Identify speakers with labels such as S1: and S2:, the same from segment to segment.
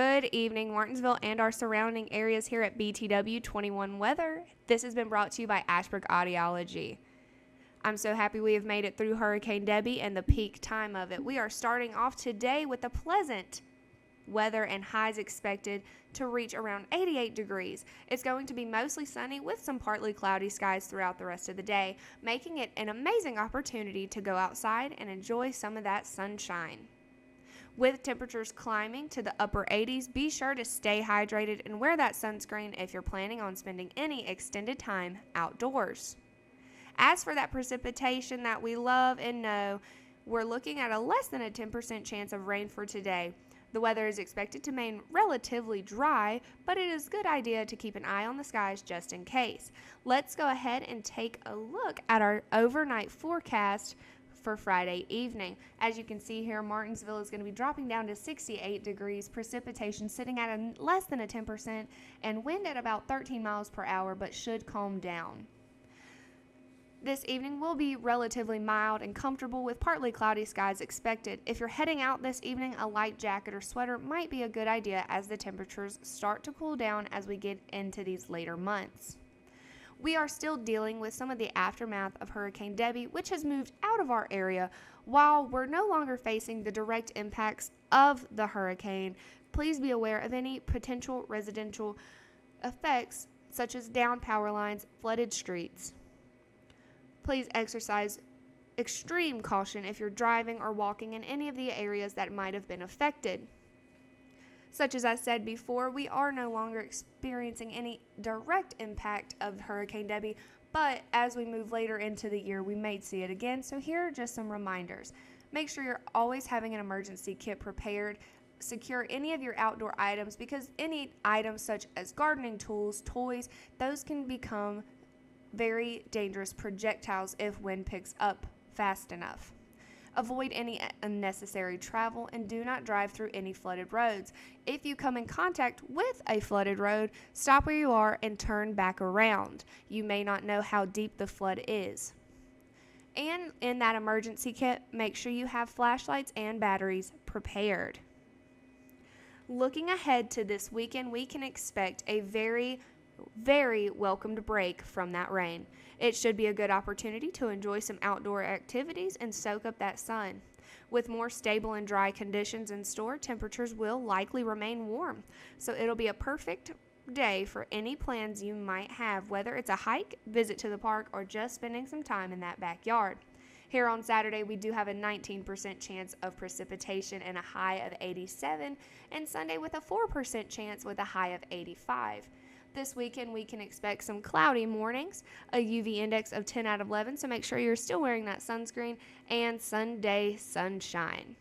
S1: Good evening, Martinsville and our surrounding areas here at BTW21 Weather. This has been brought to you by Ashbrook Audiology. I'm so happy we have made it through Hurricane Debbie and the peak time of it. We are starting off today with a pleasant weather and highs expected to reach around 88 degrees. It's going to be mostly sunny with some partly cloudy skies throughout the rest of the day, making it an amazing opportunity to go outside and enjoy some of that sunshine. With temperatures climbing to the upper 80s, be sure to stay hydrated and wear that sunscreen if you're planning on spending any extended time outdoors. As for that precipitation that we love and know, we're looking at a less than a 10% chance of rain for today. The weather is expected to remain relatively dry, but it is a good idea to keep an eye on the skies just in case. Let's go ahead and take a look at our overnight forecast for Friday evening. As you can see here, Martinsville is going to be dropping down to 68 degrees, precipitation sitting at less than a 10%, and wind at about 13 miles per hour, but should calm down. This evening will be relatively mild and comfortable with partly cloudy skies expected. If you're heading out this evening, a light jacket or sweater might be a good idea as the temperatures start to cool down as we get into these later months. We are still dealing with some of the aftermath of Hurricane Debbie, which has moved out of our area. While we're no longer facing the direct impacts of the hurricane, please be aware of any potential residential effects such as downed power lines, flooded streets. Please exercise extreme caution if you're driving or walking in any of the areas that might have been affected. Such as I said before, we are no longer experiencing any direct impact of Hurricane Debbie, but as we move later into the year, we may see it again. So here are just some reminders. Make sure you're always having an emergency kit prepared. Secure any of your outdoor items because any items such as gardening tools, toys, those can become very dangerous projectiles if wind picks up fast enough. Avoid any unnecessary travel and do not drive through any flooded roads. If you come in contact with a flooded road, stop where you are and turn back around. You may not know how deep the flood is. And in that emergency kit, make sure you have flashlights and batteries prepared. Looking ahead to this weekend, we can expect a very welcomed break from that rain. It should be a good opportunity to enjoy some outdoor activities and soak up that sun. With more stable and dry conditions in store, temperatures will likely remain warm. So it'll be a perfect day for any plans you might have, whether it's a hike, visit to the park, or just spending some time in that backyard. Here on Saturday, we do have a 19% chance of precipitation and a high of 87, and Sunday with a 4% chance with a high of 85. This weekend, we can expect some cloudy mornings, a UV index of 10 out of 11, so make sure you're still wearing that sunscreen, and Sunday sunshine.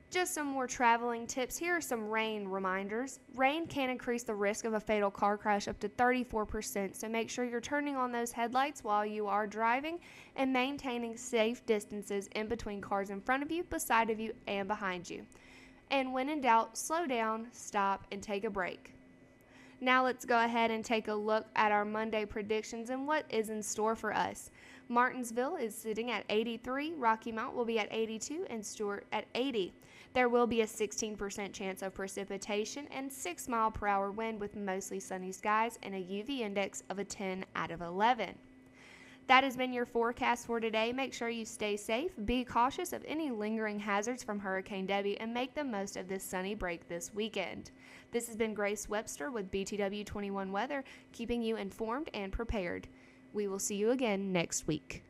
S1: Just some more traveling tips. Here are some rain reminders. Rain can increase the risk of a fatal car crash up to 34%, so make sure you're turning on those headlights while you are driving and maintaining safe distances in between cars in front of you, beside of you, and behind you. And when in doubt, slow down, stop, and take a break. Now let's go ahead and take a look at our Monday predictions and what is in store for us. Martinsville is sitting at 83, Rocky Mount will be at 82, and Stewart at 80. There will be a 16% chance of precipitation and 6 mile per hour wind with mostly sunny skies and a UV index of a 10 out of 11. That has been your forecast for today. Make sure you stay safe, be cautious of any lingering hazards from Hurricane Debbie, and make the most of this sunny break this weekend. This has been Grace Webster with BTW21 Weather, keeping you informed and prepared. We will see you again next week.